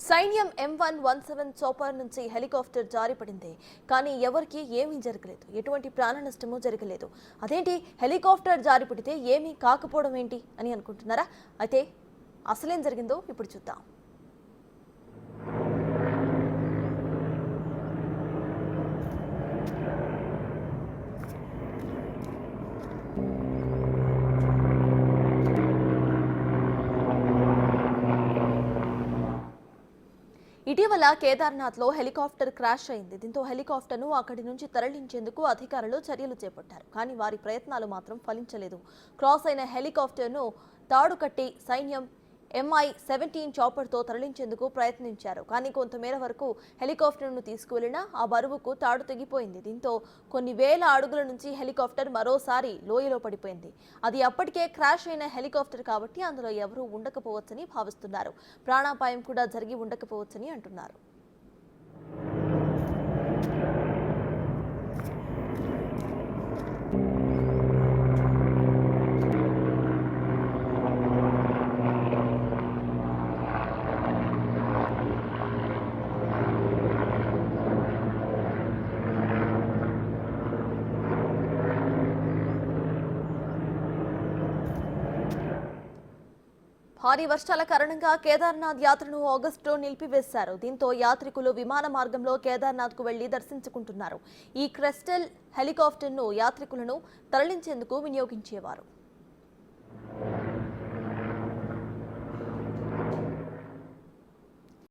సైన్యం M117 chopper నుంచి helicopter జారిపడింది. కానీ ఎవరికి ఏమీ జరగలేదు. ఎటువంటి ప్రాణ నష్టమూ జరగలేదు. అదేంటి హెలికాప్టర్ జారిపడితే ఏమీ కాకపోవడం ఏంటి అని అనుకుంటున్నారా? అయితే అసలేం జరిగిందో ఇప్పుడు చూద్దాం. ఇటీవల కేదార్నాథ్లో హెలికాప్టర్ క్రాష్ అయింది. దీంతో హెలికాప్టర్ను అక్కడి నుంచి తరలించేందుకు అధికారులు చర్యలు చేపట్టారు. కానీ వారి ప్రయత్నాలు మాత్రం ఫలించలేదు. క్రాస్ అయిన హెలికాప్టర్ను తాడు కట్టి సైన్యం Mi-17 చాపర్తో తరలించేందుకు ప్రయత్నించారు. కానీ కొంతమేర వరకు హెలికాప్టర్ను తీసుకువెళ్లినా ఆ బరువుకు తాడు తెగిపోయింది. దీంతో కొన్ని వేల అడుగుల నుంచి హెలికాప్టర్ మరోసారి లోయలో పడిపోయింది. అది అప్పటికే క్రాష్ అయిన హెలికాప్టర్ కాబట్టి అందులో ఎవరూ ఉండకపోవచ్చని భావిస్తున్నారు. ప్రాణాపాయం కూడా జరిగి ఉండకపోవచ్చని అంటున్నారు. భారీ వర్షాల కారణంగా కేదార్నాథ్ యాత్రను ఆగస్టులో నిలిపివేశారు. దీంతో యాత్రికులు విమాన మార్గంలో కేదార్నాథ్కు వెళ్లి దర్శించుకుంటున్నారు. ఈ క్రెస్టల్ హెలికాప్టర్ను యాత్రికులను తరలించేందుకు వినియోగించేవారు.